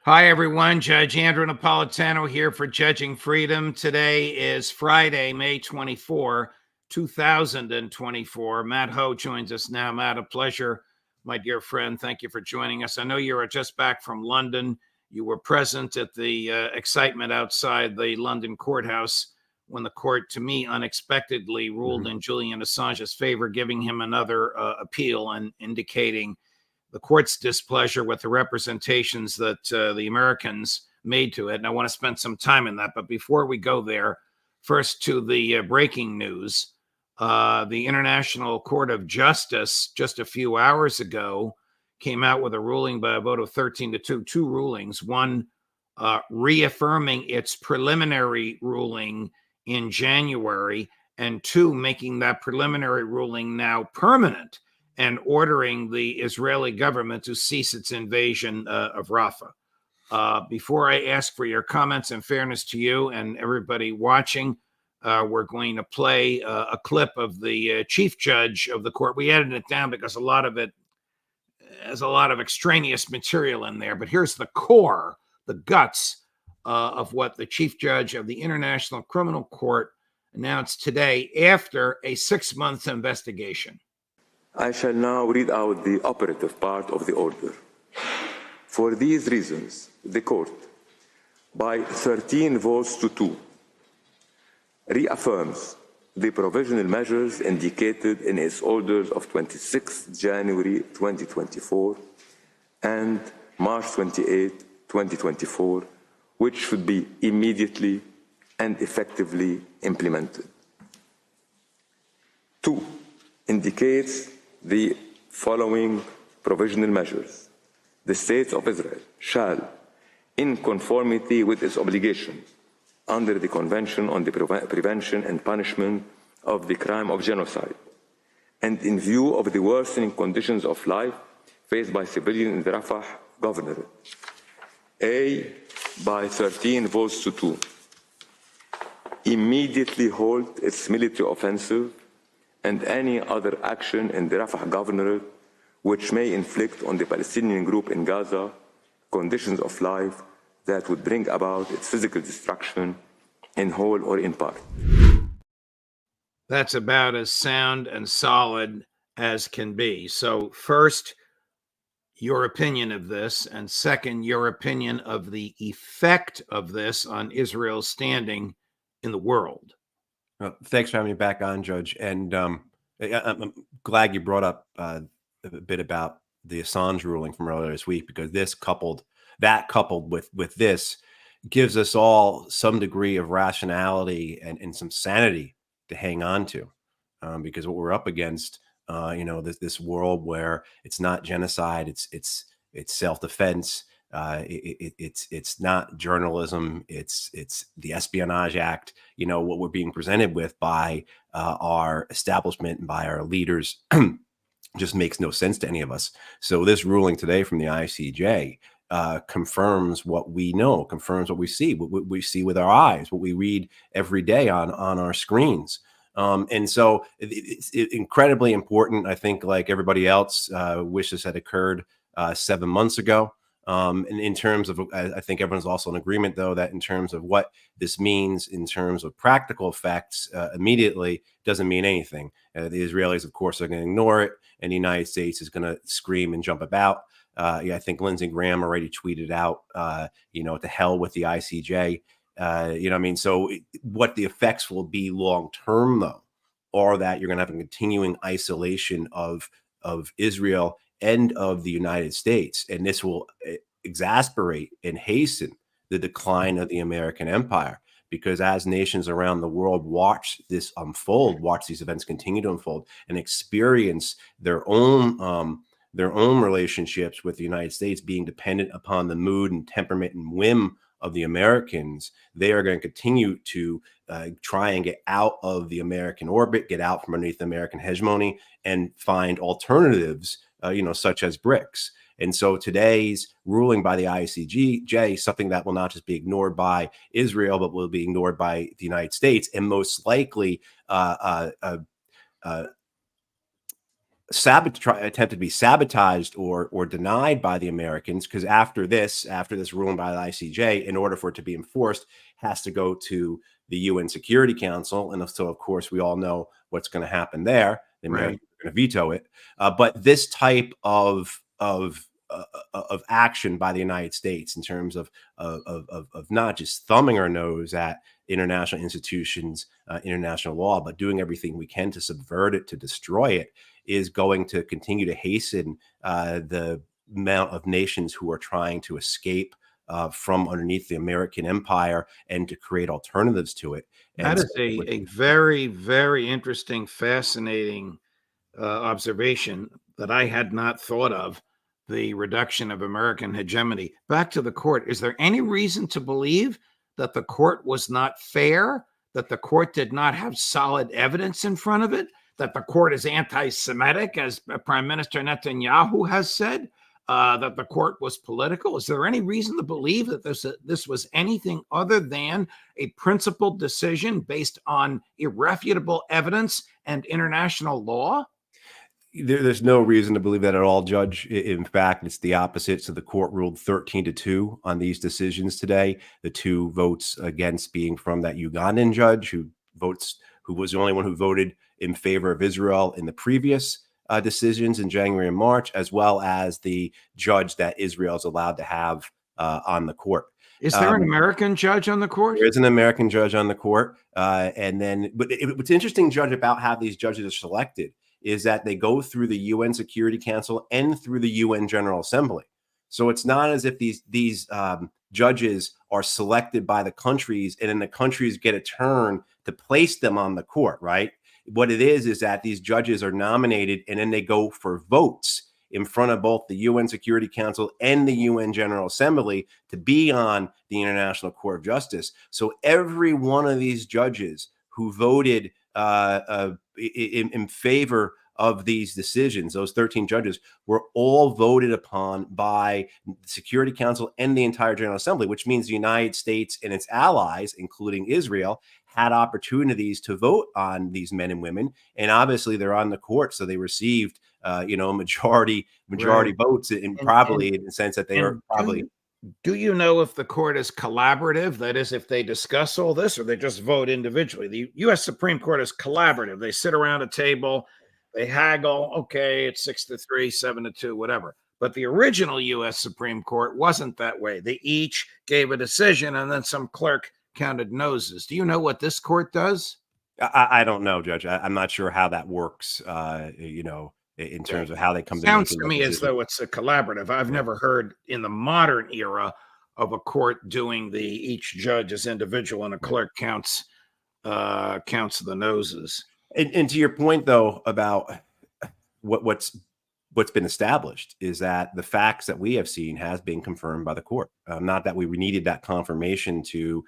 Hi, everyone. Judge Andrew Napolitano here for Judging Freedom. Today is Friday, May 24, 2024. Matt Ho joins us now. Matt, a pleasure, my dear friend. Thank you for joining us. I know you are just back from London. You were present at the excitement outside the London courthouse when the court, to me, unexpectedly ruled in Julian Assange's favor, giving him another appeal and indicating the court's displeasure with the representations that the Americans made to it. And I want to spend some time in that. But before we go there, first to the breaking news. The International Court of Justice just a few hours ago came out with a ruling by a vote of 13-2, two rulings, one reaffirming its preliminary ruling in January, and two, making that preliminary ruling now permanent and ordering the Israeli government to cease its invasion of Rafah. Before I ask for your comments, in fairness to you and everybody watching, we're going to play a clip of the chief judge of the court. We edited it down because a lot of it has a lot of extraneous material in there, but here's the core, the guts of what the chief judge of the International Criminal Court announced today after a 6-month investigation. I shall now read out the operative part of the order. For these reasons, the Court, by 13 votes to 2, reaffirms the provisional measures indicated in its orders of 26 January 2024 and March 28, 2024, which should be immediately and effectively implemented. 2, indicates the following provisional measures. The State of Israel shall, in conformity with its obligations under the Convention on the Prevention and Punishment of the Crime of Genocide, and in view of the worsening conditions of life faced by civilians in the Rafah Governorate, A, by 13 votes to 2, immediately halt its military offensive and any other action in the Rafah Governorate which may inflict on the Palestinian group in Gaza conditions of life that would bring about its physical destruction in whole or in part. That's about as sound and solid as can be. So first, your opinion of this, and second, your opinion of the effect of this on Israel's standing in the world. Thanks for having me back on, Judge. And I'm glad you brought up a bit about the Assange ruling from earlier this week, because this coupled with this gives us all some degree of rationality and some sanity to hang on to, because what we're up against, this world where it's not genocide, it's self-defense. It's not journalism. It's the Espionage Act. What we're being presented with by our establishment and by our leaders just makes no sense to any of us. So this ruling today from the ICJ confirms what we know, confirms what we see, what we see with our eyes, what we read every day on our screens. And so it's incredibly important. I think, like everybody else, wish this had occurred 7 months ago. And in terms of, I think everyone's also in agreement, though, that in terms of what this means in terms of practical effects, immediately doesn't mean anything. The Israelis, of course, are going to ignore it, and the United States is going to scream and jump about. I think Lindsey Graham already tweeted out, to hell with the ICJ. So what the effects will be long term, though, are that you're going to have a continuing isolation of Israel and of the United States. And this will exasperate and hasten the decline of the American empire, because as nations around the world watch this unfold, watch these events continue to unfold, and experience their own relationships with the United States being dependent upon the mood and temperament and whim of the Americans, they are going to continue to try and get out of the American orbit, get out from underneath the American hegemony, and find alternatives, such as BRICS. And so today's ruling by the ICJ, something that will not just be ignored by Israel, but will be ignored by the United States, and most likely attempted to be sabotaged or denied by the Americans, because after this ruling by the ICJ, in order for it to be enforced, has to go to the UN Security Council, and so of course we all know what's going to happen there. The Americans are going to veto it. But this type of action by the United States, in terms of not just thumbing our nose at international institutions, international law, but doing everything we can to subvert it, to destroy it, is going to continue to hasten the amount of nations who are trying to escape from underneath the American empire and to create alternatives to it. That is a very, very interesting, fascinating observation that I had not thought of, the reduction of American hegemony. Back to the court. Is there any reason to believe that the court was not fair, that the court did not have solid evidence in front of it, that the court is anti-Semitic, as Prime Minister Netanyahu has said, that the court was political? Is there any reason to believe that this was anything other than a principled decision based on irrefutable evidence and international law? There's no reason to believe that at all, Judge. In fact, it's the opposite. So the court ruled 13-2 on these decisions today. The 2 votes against being from that Ugandan judge who was the only one who voted in favor of Israel in the previous decisions in January and March, as well as the judge that Israel is allowed to have on the court. Is there an American judge on the court? There is an American judge on the court. But what's interesting, Judge, about how these judges are selected is that they go through the UN Security Council and through the UN General Assembly. So it's not as if these judges are selected by the countries and then the countries get a turn to place them on the court, right? What it is that these judges are nominated and then they go for votes in front of both the UN Security Council and the UN General Assembly to be on the International Court of Justice. So every one of these judges who voted in favor of these decisions, those 13 judges, were all voted upon by the Security Council and the entire General Assembly, which means the United States and its allies, including Israel, had opportunities to vote on these men and women. And obviously they're on the court, so they received majority votes, in the sense that they are probably. Do you know if the court is collaborative? That is, if they discuss all this, or they just vote individually? The U.S. Supreme Court is collaborative. They sit around a table, they haggle. Okay, it's 6-3, 7-2, whatever. But the original U.S. Supreme Court wasn't that way. They each gave a decision, and then some clerk counted noses. Do you know what this court does? I don't know, Judge. I'm not sure how that works. In terms of how they come to. Sounds to me as though it's a collaborative. I've never heard in the modern era of a court doing each judge as individual and a clerk counts the noses. And to your point, though, about what's been established is that the facts that we have seen has been confirmed by the court. Not that we needed that confirmation to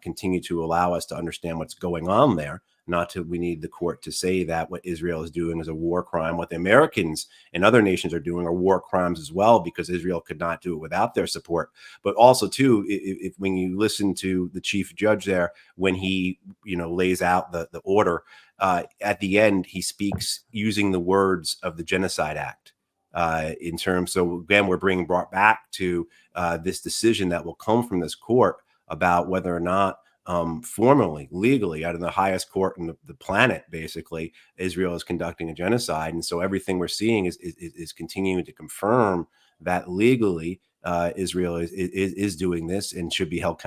continue to allow us to understand what's going on there. Not to we need the court to say that what Israel is doing is a war crime. What the Americans and other nations are doing are war crimes as well, because Israel could not do it without their support. But also, too, if when you listen to the chief judge there, when he lays out the order, at the end, he speaks using the words of the Genocide Act. In terms, so again, we're brought back to this decision that will come from this court about whether or not formally, legally, out of the highest court on the planet, basically, Israel is conducting a genocide. And so everything we're seeing is continuing to confirm that legally Israel is doing this and should be held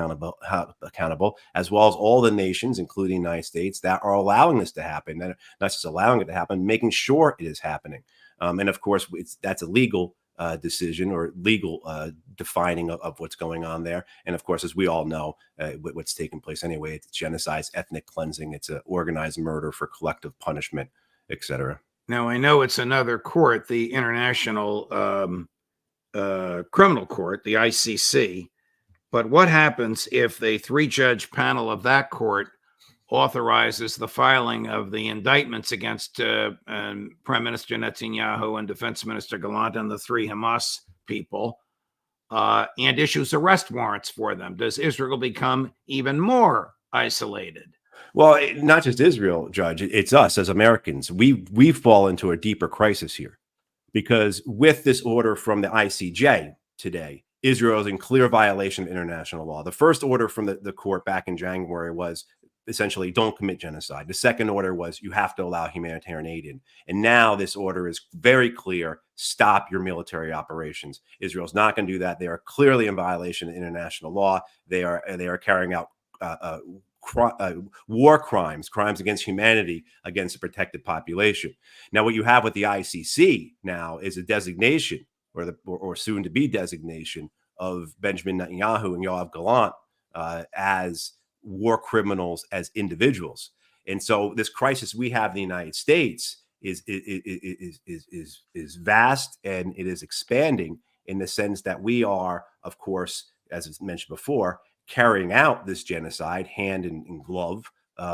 accountable, as well as all the nations, including the United States, that are allowing this to happen, that not just allowing it to happen, making sure it is happening. And of course, that's a legal decision or legal defining of what's going on there. And of course, as we all know, what's taking place anyway, it's genocide, it's ethnic cleansing, it's an organized murder for collective punishment, etc. Now, I know it's another court, the International Criminal Court, the ICC, but what happens if the 3-judge panel of that court authorizes the filing of the indictments against Prime Minister Netanyahu and Defense Minister Gallant and the 3 Hamas people, and issues arrest warrants for them? Does Israel become even more isolated? Well, not just Israel, Judge. It's us as Americans. We fall into a deeper crisis here because with this order from the ICJ today, Israel is in clear violation of international law. The first order from the court back in January was essentially don't commit genocide. The second order was you have to allow humanitarian aid in. And now this order is very clear. Stop your military operations. Israel's not going to do that. They are clearly in violation of international law. They are carrying out war crimes, crimes against humanity, against a protected population. Now, what you have with the ICC now is a designation or soon to be designation of Benjamin Netanyahu and Yoav Gallant as war criminals, as individuals. And so this crisis we have in the United States is vast, and it is expanding in the sense that we are, of course, as I mentioned before, carrying out this genocide hand in glove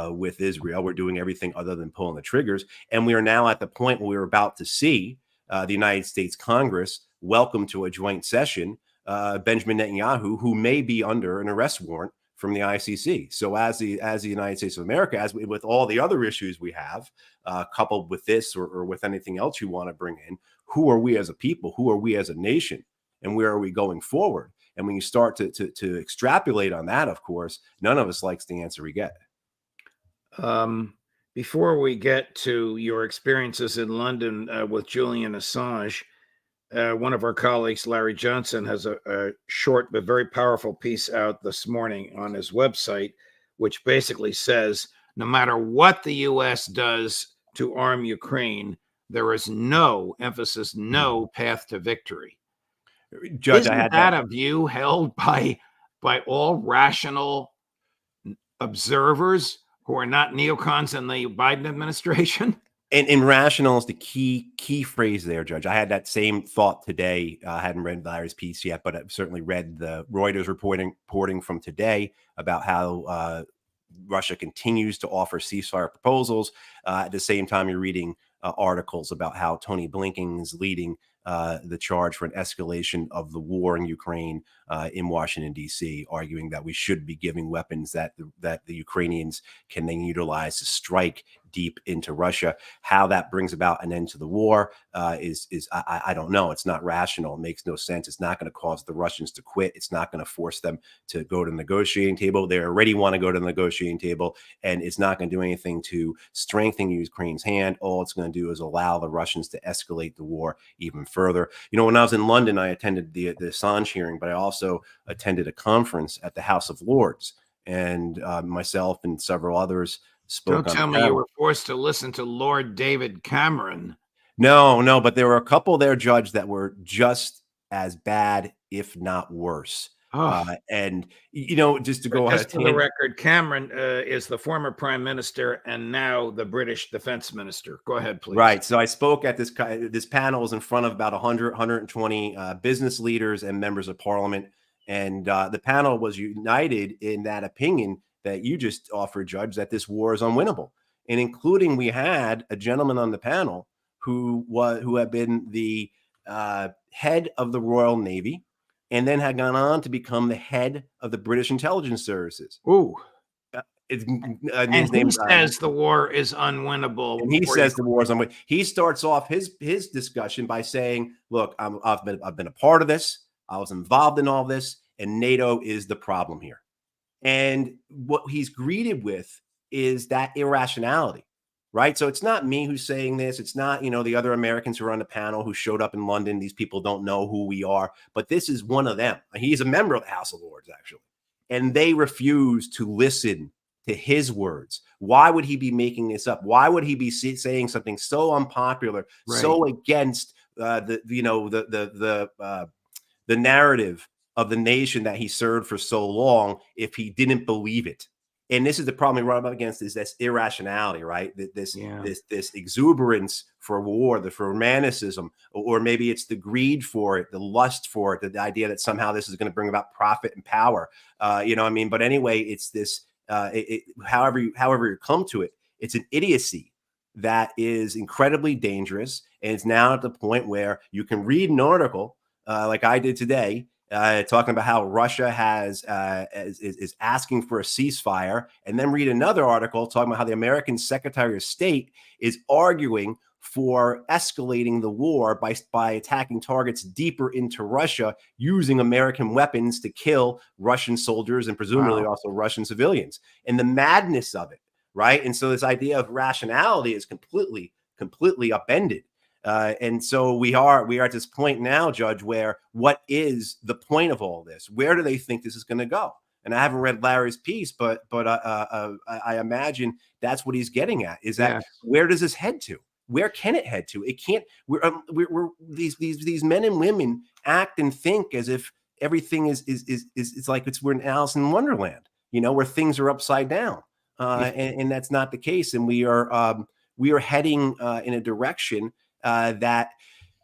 with Israel. We're doing everything other than pulling the triggers. And we are now at the point where we're about to see the United States Congress welcome to a joint session Benjamin Netanyahu, who may be under an arrest warrant from the ICC. So as the United States of America, with all the other issues we have, coupled with this or with anything else you want to bring in, who are we as a people? Who are we as a nation? And where are we going forward? And when you start to extrapolate on that, of course, none of us likes the answer we get. Before we get to your experiences in London with Julian Assange, one of our colleagues, Larry Johnson, has a short but very powerful piece out this morning on his website, which basically says, no matter what the U.S. does to arm Ukraine, there is no, emphasis, no path to victory. Judge, Isn't I had that a view held by all rational observers who are not neocons in the Biden administration? And rational is the key phrase there, Judge. I had that same thought today. I hadn't read Larry's piece yet, but I've certainly read the Reuters reporting from today about how Russia continues to offer ceasefire proposals. At the same time, you're reading articles about how Tony Blinken is leading the charge for an escalation of the war in Ukraine in Washington, D.C., arguing that we should be giving weapons that the Ukrainians can then utilize to strike deep into Russia. How that brings about an end to the war I don't know. It's not rational. It makes no sense. It's not going to cause the Russians to quit. It's not going to force them to go to the negotiating table. They already want to go to the negotiating table, and it's not going to do anything to strengthen Ukraine's hand. All it's going to do is allow the Russians to escalate the war even further. You know, when I was in London, I attended the Assange hearing, but I also attended a conference at the House of Lords, and myself and several others spoke. Don't tell me you were forced to listen to Lord David Cameron. No, but there were a couple there, Judge, that were just as bad, if not worse. And, you know, just to go just for the record, Cameron is the former prime minister and now the British defense minister. Go ahead, please. Right. So I spoke at this panel was in front of about 120 business leaders and members of parliament. And the panel was united in that opinion that you just offered, Judge, that this war is unwinnable. And including we had a gentleman on the panel who had been the head of the Royal Navy and then had gone on to become the head of the British intelligence services. Ooh. His name says the war is unwinnable. And he says the war is unwinnable. He starts off his discussion by saying, look, I've been a part of this. I was involved in all this, and NATO is the problem here. And what he's greeted with is that irrationality, right? So it's not me who's saying this. It's not, you know, the other Americans who are on the panel who showed up in London. These people don't know who we are, but this is one of them. He's a member of the House of Lords, actually. And they refuse to listen to his words. Why would he be making this up? Why would he be saying something so unpopular, right, so against the narrative of the nation that he served for so long if he didn't believe it? And this is the problem we run up against, is this irrationality, right? This exuberance for war, for romanticism, or maybe it's the greed for it, the lust for it, the idea that somehow this is going to bring about profit and power. You know what I mean? But anyway, it's this, however you come to it, it's an idiocy that is incredibly dangerous. And it's now at the point where you can read an article like I did today, talking about how Russia is asking for a ceasefire, and then read another article talking about how the American Secretary of State is arguing for escalating the war by attacking targets deeper into Russia using American weapons to kill Russian soldiers and presumably also Russian civilians. And the madness of it, right? And so this idea of rationality is completely upended. And so we are at this point now, Judge, where what is the point of all this? Where do they think this is going to go? And I haven't read Larry's piece, but I imagine that's what he's getting at. Is that where does this head to? Where can it head to? It can't. We're these men and women act and think as if everything is like we're in Alice in Wonderland, where things are upside down, and that's not the case. And we are heading in a direction that.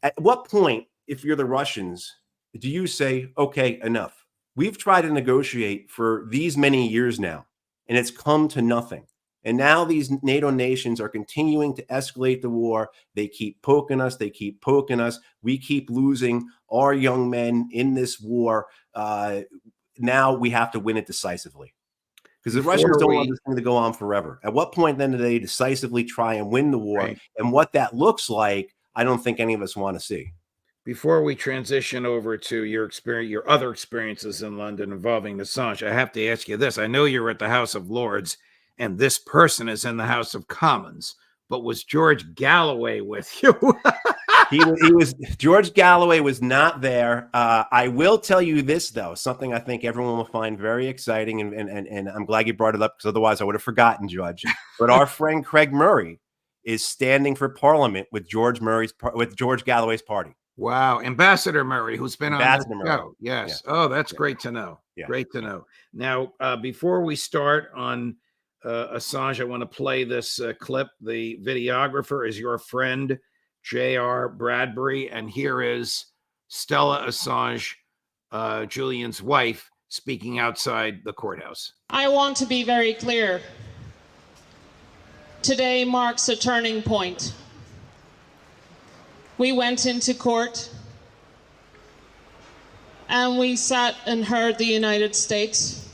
At what point, if you're the Russians, do you say, okay, enough? We've tried to negotiate for these many years now, and it's come to nothing. And now these NATO nations are continuing to escalate the war. They keep poking us. They keep poking us. We keep losing our young men in this war. Now we have to win it decisively. Because the Russians don't want this thing to go on forever. At what point then do they decisively try and win the war? Right. And what that looks like, I don't think any of us want to see. Before we transition over to your experience, your other experiences in London involving Assange, I have to ask you this. I know you're at the House of Lords, and this person is in the House of Commons, but was George Galloway with you? he was George Galloway was not there. I will tell you this, though, something I think everyone will find very exciting, and I'm glad you brought it up, because otherwise I would have forgotten, Judge. But our friend Craig Murray is standing for Parliament with George Galloway's party. Wow. Ambassador Murray, who's been on the show. Yes. Yeah. Oh, that's great to know. Yeah. Great to know. Now, before we start on Assange, I want to play this clip. The videographer is your friend, J.R. Bradbury. And here is Stella Assange, Julian's wife, speaking outside the courthouse. I want to be very clear. Today marks a turning point. We went into court and we sat and heard the United States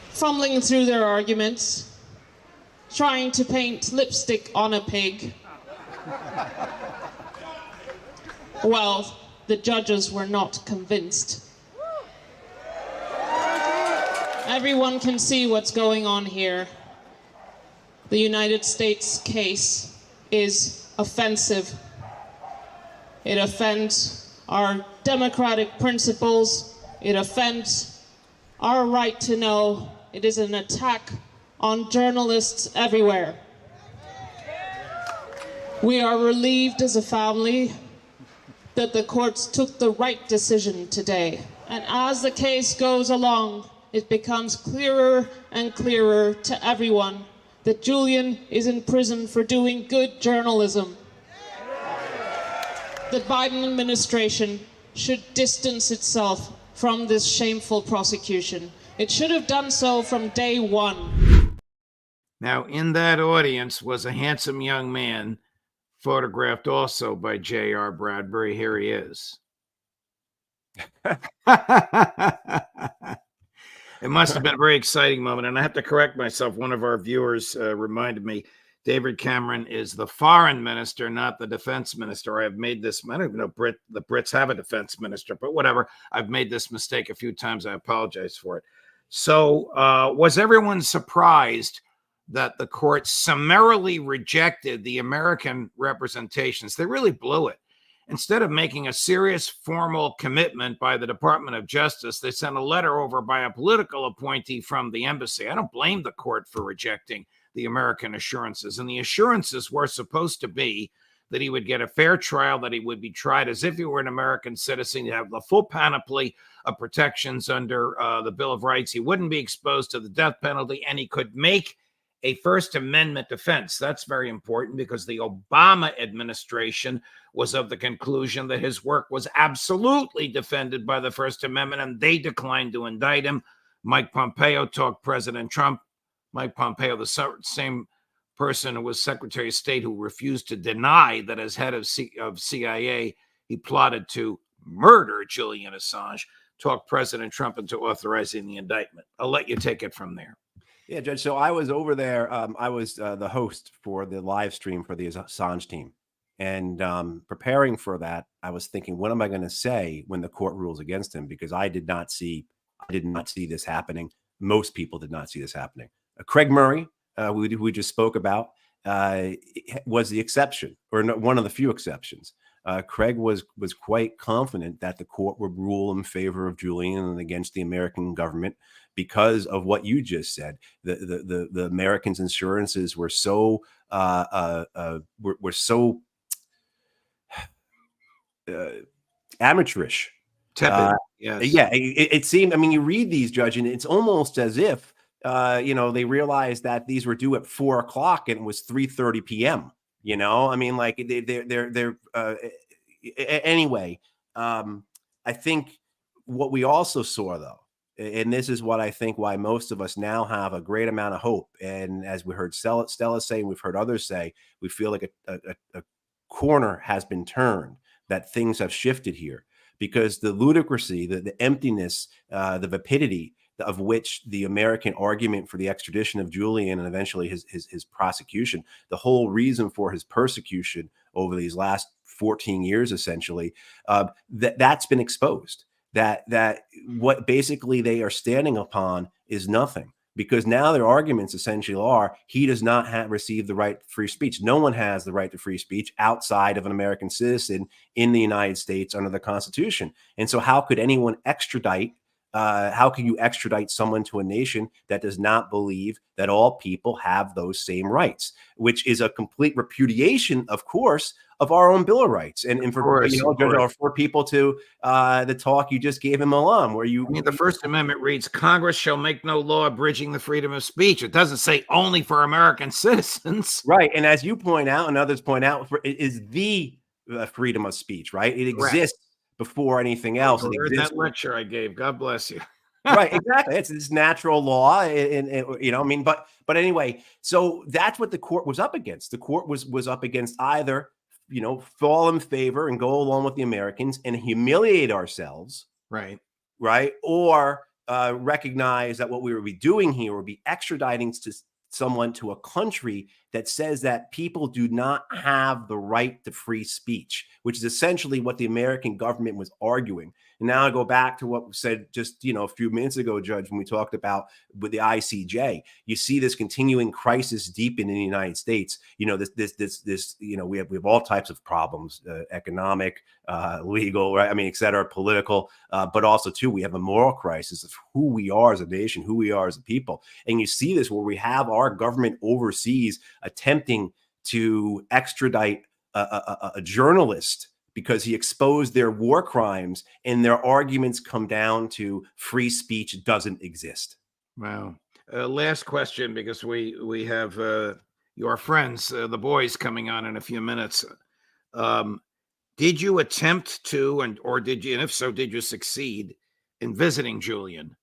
fumbling through their arguments, trying to paint lipstick on a pig. Well, the judges were not convinced. Everyone can see what's going on here. The United States case is offensive. It offends our democratic principles. It offends our right to know. It is an attack on journalists everywhere. We are relieved as a family that the courts took the right decision today. And as the case goes along, it becomes clearer and clearer to everyone that Julian is in prison for doing good journalism. The Biden administration should distance itself from this shameful prosecution. It should have done so from day one. Now, in that audience was a handsome young man, photographed also by J.R. Bradbury. Here he is. It must have been a very exciting moment. And I have to correct myself. One of our viewers reminded me, David Cameron is the foreign minister, not the defense minister. I have made this, I don't even know the Brits have a defense minister, but whatever. I've made this mistake a few times. I apologize for it. So was everyone surprised that the court summarily rejected the American representations? They really blew it. Instead of making a serious formal commitment by the Department of Justice, they sent a letter over by a political appointee from the embassy. I don't blame the court for rejecting the American assurances. And the assurances were supposed to be that he would get a fair trial, that he would be tried as if he were an American citizen, to have the full panoply of protections under the Bill of Rights. He wouldn't be exposed to the death penalty, and he could make a First Amendment defense. That's very important, because the Obama administration was of the conclusion that his work was absolutely defended by the First Amendment, and they declined to indict him. Mike Pompeo talked President Trump. Mike Pompeo, the same person who was Secretary of State who refused to deny that as head of CIA, he plotted to murder Julian Assange, talked President Trump into authorizing the indictment. I'll let you take it from there. Yeah, Judge. So I was over there. I was the host for the live stream for the Assange team. And preparing for that, I was thinking, what am I going to say when the court rules against him? Because I did not see this happening. Most people did not see this happening. Craig Murray, we just spoke about, was the exception, or one of the few exceptions. Craig was quite confident that the court would rule in favor of Julian and against the American government because of what you just said. The Americans' insurances were so amateurish. Tepid. Yes. Yeah, it seemed. I mean, you read these, Judge, and it's almost as if they realized that these were due at 4 o'clock and it was 3:30 p.m. I mean, like they're anyway. I think what we also saw, though, and this is what I think why most of us now have a great amount of hope. And as we heard Stella say, and we've heard others say, we feel like a corner has been turned, that things have shifted here, because the ludicrousy, the emptiness, the vapidity of which the American argument for the extradition of Julian and eventually his prosecution, the whole reason for his persecution over these last 14 years, essentially, that's been exposed. That what basically they are standing upon is nothing, because now their arguments essentially are he does not receive the right to free speech. No one has the right to free speech outside of an American citizen in the United States under the Constitution. And so how could anyone extradite? How can you extradite someone to a nation that does not believe that all people have those same rights, which is a complete repudiation, of course, of our own Bill of Rights. And for for people to the talk you just gave him along, where the First Amendment reads, Congress shall make no law abridging the freedom of speech. It doesn't say only for American citizens. Right. And as you point out and others point out, it is the freedom of speach, right? It exists before anything else. I heard that lecture I gave. God bless you. Right, exactly. It's this natural law, and but anyway, so that's what the court was up against. The court was up against either, fall in favor and go along with the Americans and humiliate ourselves, right, or recognize that what we would be doing here would be extraditing someone to a country that says that people do not have the right to free speech, which is essentially what the American government was arguing. And now I go back to what we said just, a few minutes ago, Judge, when we talked about with the ICJ. You see this continuing crisis deepen in the United States. We have all types of problems, economic, legal, right? I mean, et cetera, political, but also too, we have a moral crisis of who we are as a nation, who we are as a people. And you see this where we have our government overseas attempting to extradite a journalist because he exposed their war crimes, and their arguments come down to free speech doesn't exist. Wow. Last question, because we have your friends, the boys, coming on in a few minutes. Did you attempt to, or did you, and if so, did you succeed in visiting Julian?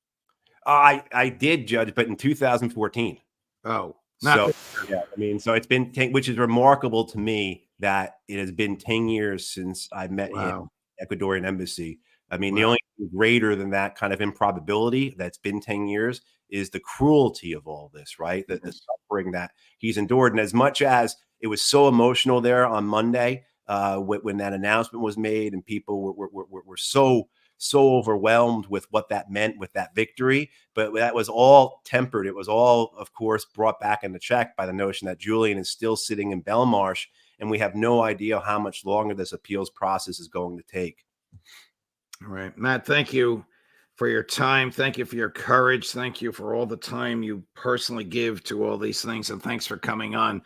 I did, Judge, but in 2014. Oh, so so it's been, which is remarkable to me that it has been 10 years since I met him at the Ecuadorian embassy. I mean, the only thing greater than that kind of improbability that's been 10 years is the cruelty of all this, right? The suffering that he's endured. And as much as it was so emotional there on Monday, when that announcement was made and people were so overwhelmed with what that meant with that victory, but that was all tempered. It was all, of course, brought back into check by the notion that Julian is still sitting in Belmarsh, and we have no idea how much longer this appeals process is going to take. All right, Matt, thank you for your time. Thank you for your courage. Thank you for all the time you personally give to all these things, and thanks for coming on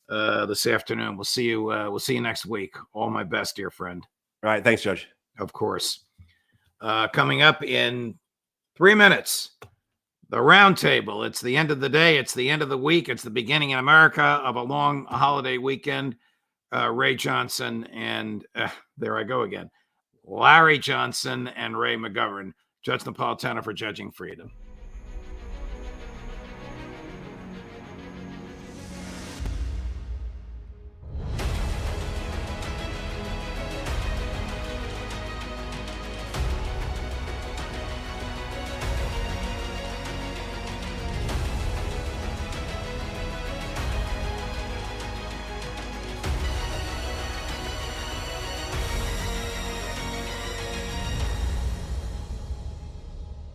this afternoon. We'll see you next week. All my best, dear friend. All right, thanks, Judge. Of course. Coming up in 3 minutes, the roundtable. It's the end of the day. It's the end of the week. It's the beginning in America of a long holiday weekend. Ray Johnson and there I go again. Larry Johnson and Ray McGovern, Judge Napolitano for Judging Freedom.